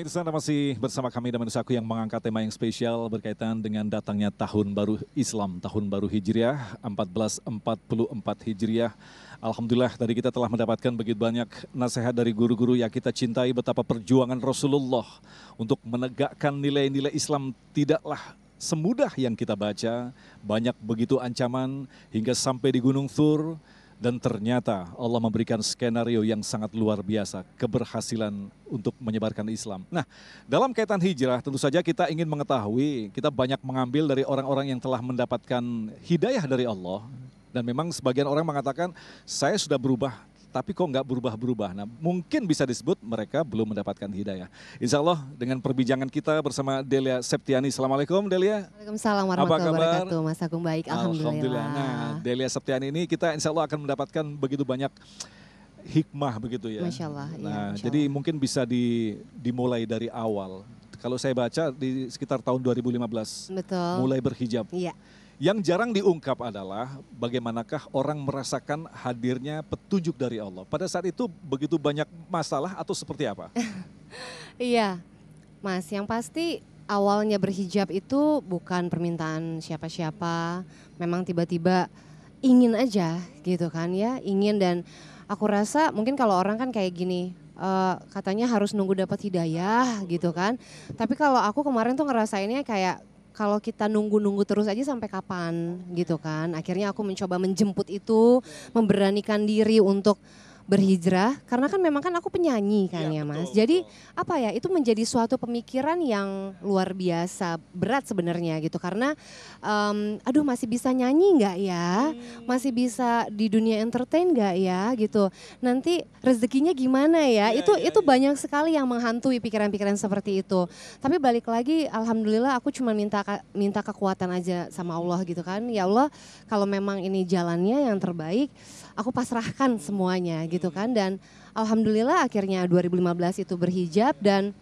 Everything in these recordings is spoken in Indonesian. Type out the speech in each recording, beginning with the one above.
Pemirsa, Anda masih bersama kami dan Manusiaku yang mengangkat tema yang spesial berkaitan dengan datangnya tahun baru Islam, tahun baru Hijriah 1444 Hijriah. Alhamdulillah tadi kita telah mendapatkan begitu banyak nasihat dari guru-guru yang kita cintai, betapa perjuangan Rasulullah untuk menegakkan nilai-nilai Islam tidaklah semudah yang kita baca. Banyak begitu ancaman hingga sampai di Gunung Thur. Dan ternyata Allah memberikan skenario yang sangat luar biasa, keberhasilan untuk menyebarkan Islam. Nah, dalam kaitan hijrah tentu saja kita ingin mengetahui, kita banyak mengambil dari orang-orang yang telah mendapatkan hidayah dari Allah. Dan memang sebagian orang mengatakan, saya sudah berubah, tapi kok nggak berubah-berubah. Nah, mungkin bisa disebut mereka belum mendapatkan hidayah. Insya Allah dengan perbincangan kita bersama Delia Septiani. Assalamualaikum Delia. Waalaikumsalam warahmatullahi wabarakatuh. Mas Agung baik, alhamdulillah. Nah, Delia Septiani ini kita insya Allah akan mendapatkan begitu banyak hikmah begitu ya. Masya Allah. Nah, Masya jadi Allah. mungkin bisa dimulai dari awal. Kalau saya baca di sekitar tahun 2015, Betul. mulai berhijab. Iya. Yang jarang diungkap adalah bagaimanakah orang merasakan hadirnya petunjuk dari Allah. Pada saat itu begitu banyak masalah atau seperti apa? Iya, Mas. Yang pasti awalnya berhijab itu bukan permintaan siapa-siapa. Memang tiba-tiba ingin aja gitu kan ya, ingin. Dan aku rasa mungkin kalau orang kan kayak gini, katanya harus nunggu dapat hidayah gitu kan. Tapi kalau aku kemarin tuh ngerasainnya kayak kalau kita nunggu-nunggu terus aja sampai kapan gitu kan. Akhirnya aku mencoba menjemput itu, memberanikan diri untuk berhijrah. Karena kan memang kan aku penyanyi kan ya Mas. Betul, Jadi betul. apa ya, itu menjadi suatu pemikiran yang luar biasa berat sebenarnya gitu. Karena aduh masih bisa nyanyi nggak ya? Masih bisa di dunia entertain nggak ya gitu. Nanti rezekinya gimana ya? Iya, Itu banyak sekali yang menghantui pikiran-pikiran seperti itu. Tapi balik lagi alhamdulillah aku cuma minta kekuatan aja sama Allah gitu kan. Ya Allah, kalau memang ini jalannya yang terbaik, aku pasrahkan semuanya gitu kan. Dan alhamdulillah akhirnya 2015 itu berhijab. Dan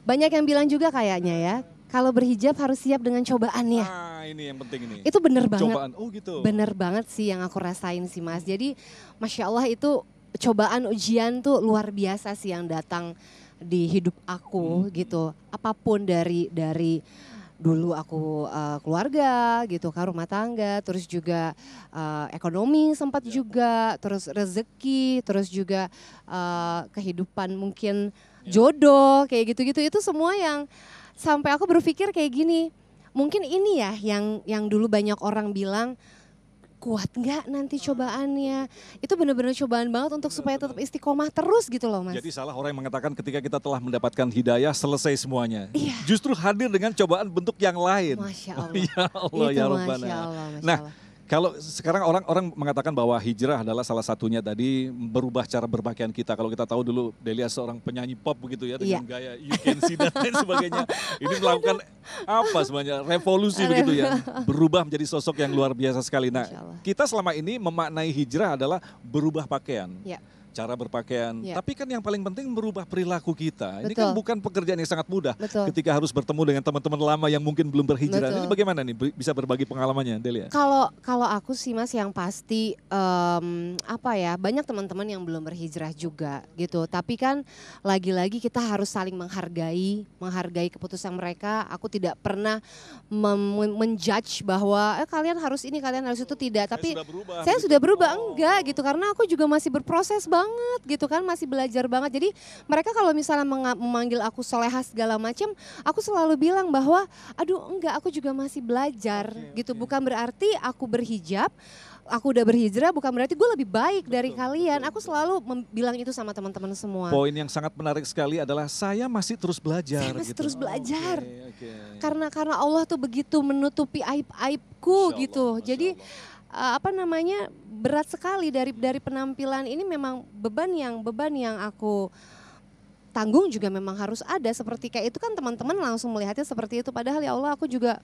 banyak yang bilang juga kayaknya ya, kalau berhijab harus siap dengan cobaannya. Ah, ini yang penting ini. Itu bener banget. Cobaan. Oh gitu. Bener banget sih yang aku rasain sih Mas. Jadi Masya Allah itu cobaan ujian tuh luar biasa sih yang datang di hidup aku gitu. Apapun dari dulu aku keluarga gitu kan, rumah tangga, terus juga ekonomi sempat juga, terus rezeki, terus juga kehidupan mungkin jodoh kayak gitu-gitu. Itu semua yang sampai aku berpikir kayak gini, mungkin ini ya yang dulu banyak orang bilang, kuat nggak nanti cobaannya. Itu benar-benar cobaan banget untuk supaya tetap istiqomah terus gitu loh Mas. Jadi salah orang yang mengatakan ketika kita telah mendapatkan hidayah selesai semuanya. Iya. Justru hadir dengan cobaan bentuk yang lain. Masya Allah. Ya Allah Itu ya Rabbana. Masya Allah, Masya Nah, Allah. kalau sekarang orang mengatakan bahwa hijrah adalah salah satunya tadi berubah cara berpakaian kita. Kalau kita tahu dulu Delia seorang penyanyi pop begitu ya dengan gaya You Can See dan lain sebagainya. Ini melakukan apa sebenarnya revolusi begitu ya. Berubah menjadi sosok yang luar biasa sekali. Nah, Masya Allah. kita selama ini memaknai hijrah adalah berubah pakaian. Ya. Cara berpakaian, Ya. tapi kan yang paling penting merubah perilaku kita. Ini kan Betul. bukan pekerjaan yang sangat mudah. Betul. Ketika harus bertemu dengan teman-teman lama yang mungkin belum berhijrah. Betul. Ini bagaimana nih bisa berbagi pengalamannya, Delia? Kalau aku sih Mas yang pasti apa ya, banyak teman-teman yang belum berhijrah juga gitu. Tapi kan lagi-lagi kita harus saling menghargai keputusan mereka. Aku tidak pernah menjudge bahwa kalian harus ini, kalian harus itu, tidak. Tapi saya sudah berubah enggak gitu, karena aku juga masih berproses banget gitu kan, masih belajar banget. Jadi mereka kalau misalnya memanggil aku soleha segala macam, aku selalu bilang bahwa aduh enggak, aku juga masih belajar gitu. Bukan berarti aku berhijab, aku udah berhijrah, bukan berarti gue lebih baik dari kalian. Aku selalu bilang itu sama teman-teman semua. Poin yang sangat menarik sekali adalah saya masih terus belajar. Saya masih gitu. terus belajar. Oke. Karena Allah tuh begitu menutupi aib-aibku Masya gitu. Allah, Masya Jadi Allah. berat sekali dari penampilan ini, memang beban yang aku tanggung juga memang harus ada. Seperti kayak itu kan teman-teman langsung melihatnya seperti itu. Padahal ya Allah aku juga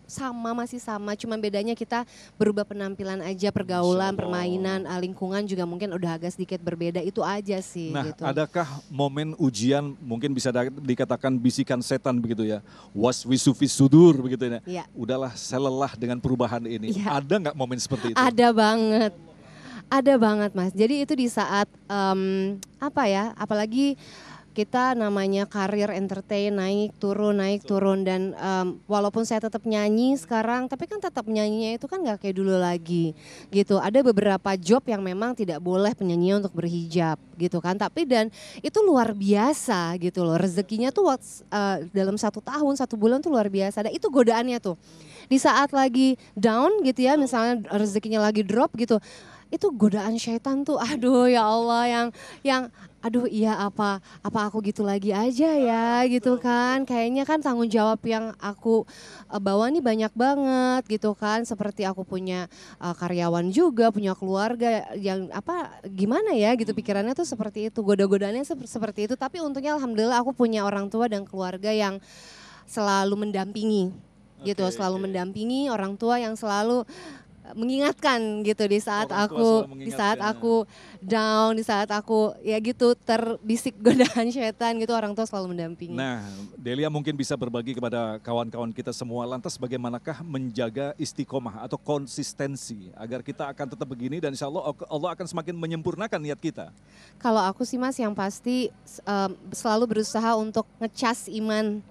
masih sama. Cuma bedanya kita berubah penampilan aja, pergaulan, permainan, lingkungan juga mungkin udah agak sedikit berbeda. Itu aja sih Nah, gitu. adakah momen ujian mungkin bisa dikatakan bisikan setan begitu ya? Waswisu fis sudur begitu ya. Iya. Udahlah saya lelah dengan perubahan ini. Iya. Ada nggak momen seperti itu? Ada banget Mas. Jadi itu di saat apalagi kita namanya karir entertain naik turun dan walaupun saya tetap nyanyi sekarang, tapi kan tetap nyanyinya itu kan nggak kayak dulu lagi gitu. Ada beberapa job yang memang tidak boleh penyanyi untuk berhijab gitu kan, tapi dan itu luar biasa gitu loh, rezekinya tuh dalam 1 tahun 1 bulan tuh luar biasa. Dan itu godaannya tuh di saat lagi down gitu ya, misalnya rezekinya lagi drop gitu, itu godaan syaitan tuh, aduh ya Allah, yang aduh iya apa aku gitu lagi aja ya gitu kan, kayaknya kan tanggung jawab yang aku bawa nih banyak banget gitu kan, seperti aku punya karyawan juga, punya keluarga yang apa gimana ya gitu, pikirannya tuh seperti itu, goda-godaannya seperti itu. Tapi untungnya alhamdulillah aku punya orang tua dan keluarga yang selalu mendampingi gitu, selalu mendampingi, orang tua yang selalu mengingatkan gitu di saat aku down, di saat aku ya gitu terbisik godaan setan gitu, orang tua selalu mendampingi. Nah, Delia mungkin bisa berbagi kepada kawan-kawan kita semua, lantas bagaimanakah menjaga istiqomah atau konsistensi agar kita akan tetap begini dan insya Allah Allah akan semakin menyempurnakan niat kita. Kalau aku sih Mas yang pasti selalu berusaha untuk ngecas iman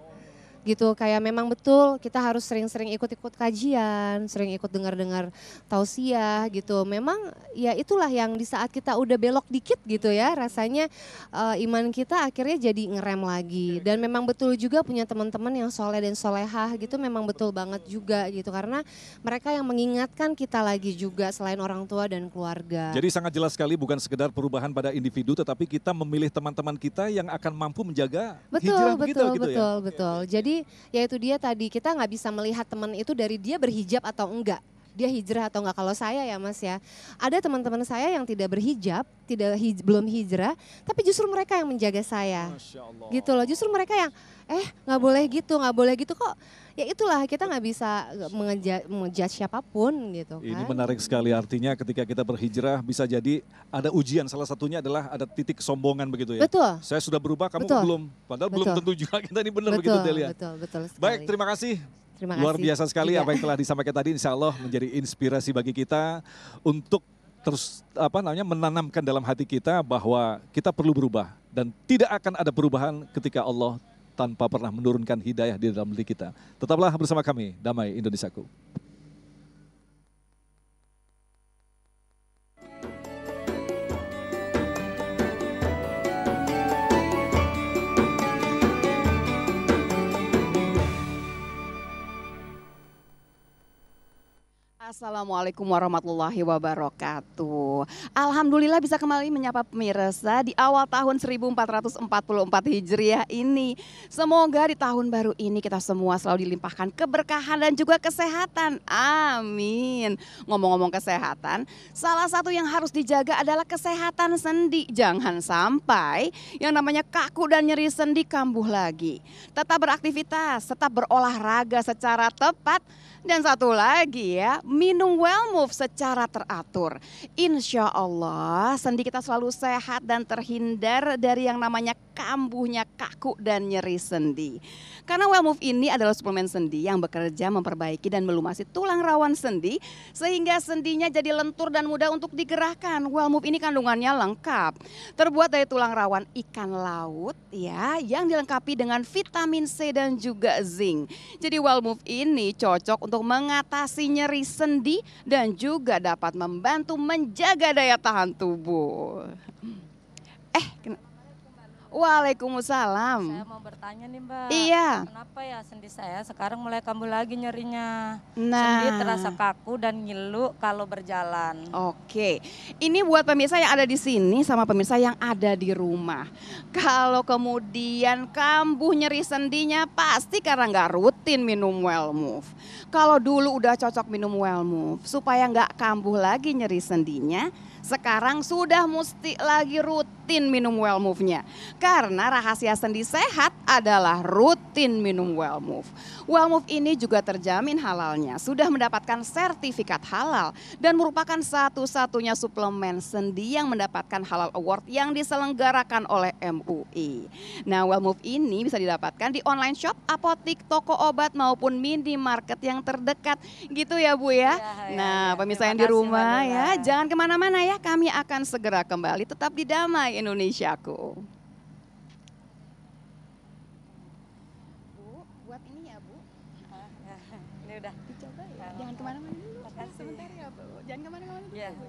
gitu, kayak memang betul kita harus sering-sering ikut-ikut kajian, sering ikut dengar-dengar tausiah gitu. Memang ya itulah yang di saat kita udah belok dikit gitu ya, rasanya iman kita akhirnya jadi ngerem lagi. Dan memang betul juga punya teman-teman yang soleh dan solehah gitu, memang betul banget juga gitu, karena mereka yang mengingatkan kita lagi juga selain orang tua dan keluarga. Jadi sangat jelas sekali, bukan sekedar perubahan pada individu, tetapi kita memilih teman-teman kita yang akan mampu menjaga hijrah kita gitu ya. Betul. Jadi ya itu dia tadi, kita nggak bisa melihat teman itu dari dia berhijab atau enggak, dia hijrah atau enggak. Kalau saya ya Mas ya, ada teman-teman saya yang tidak berhijab, belum hijrah, tapi justru mereka yang menjaga saya. Gitu loh, justru mereka yang nggak boleh gitu kok. Ya itulah, kita nggak bisa mengejudge siapapun gitu kan. Ini menarik sekali, artinya ketika kita berhijrah bisa jadi ada ujian, salah satunya adalah ada titik kesombongan begitu ya. Betul. Saya sudah berubah, kamu belum. Padahal belum tentu juga kita ini benar begitu Delia. Betul sekali. Baik, terima kasih. Luar biasa sekali apa yang telah disampaikan tadi, insya Allah menjadi inspirasi bagi kita untuk terus menanamkan dalam hati kita bahwa kita perlu berubah dan tidak akan ada perubahan ketika Allah tanpa pernah menurunkan hidayah di dalam diri kita. Tetaplah bersama kami, Damai Indonesiaku. Assalamualaikum warahmatullahi wabarakatuh. Alhamdulillah bisa kembali menyapa pemirsa di awal tahun 1444 Hijriah ini. Semoga di tahun baru ini kita semua selalu dilimpahkan keberkahan dan juga kesehatan. Amin. Ngomong-ngomong kesehatan, salah satu yang harus dijaga adalah kesehatan sendi. Jangan sampai yang namanya kaku dan nyeri sendi kambuh lagi. Tetap beraktivitas, tetap berolahraga secara tepat. Dan satu lagi ya, minum Wellmove secara teratur. Insya Allah sendi kita selalu sehat dan terhindar dari yang namanya kambuhnya kaku dan nyeri sendi. Karena Wellmove ini adalah suplemen sendi yang bekerja memperbaiki dan melumasi tulang rawan sendi sehingga sendinya jadi lentur dan mudah untuk digerakkan. Wellmove ini kandungannya lengkap. Terbuat dari tulang rawan ikan laut ya, yang dilengkapi dengan vitamin C dan juga zinc. Jadi Wellmove ini cocok untuk mengatasi nyeri sendi dan juga dapat membantu menjaga daya tahan tubuh. Waalaikumsalam. Saya mau bertanya nih Mbak. Iya. Kenapa ya sendi saya sekarang mulai kambuh lagi nyerinya? Nah. Sendi terasa kaku dan ngilu kalau berjalan. Oke, ini buat pemirsa yang ada di sini sama pemirsa yang ada di rumah. Kalau kemudian kambuh nyeri sendinya pasti karena nggak rutin minum Wellmove. Kalau dulu udah cocok minum Wellmove supaya nggak kambuh lagi nyeri sendinya, sekarang sudah mesti lagi rutin minum Wellmove-nya. Karena rahasia sendi sehat adalah rutin minum Wellmove. Wellmove ini juga terjamin halalnya, sudah mendapatkan sertifikat halal dan merupakan satu-satunya suplemen sendi yang mendapatkan halal award yang diselenggarakan oleh MUI. Nah, Wellmove ini bisa didapatkan di online shop, apotik, toko obat maupun minimarket yang terdekat. Gitu ya Bu ya. Nah, pemirsa yang di rumah ya, jangan kemana-mana ya. Kami akan segera kembali, tetap di Damai Indonesiaku. obat ini ya Bu. Ini udah. Dicoba ya. Jangan kemana-mana dulu. Makasih. Sebentar ya Bu. Jangan kemana-mana dulu Iya. Bu.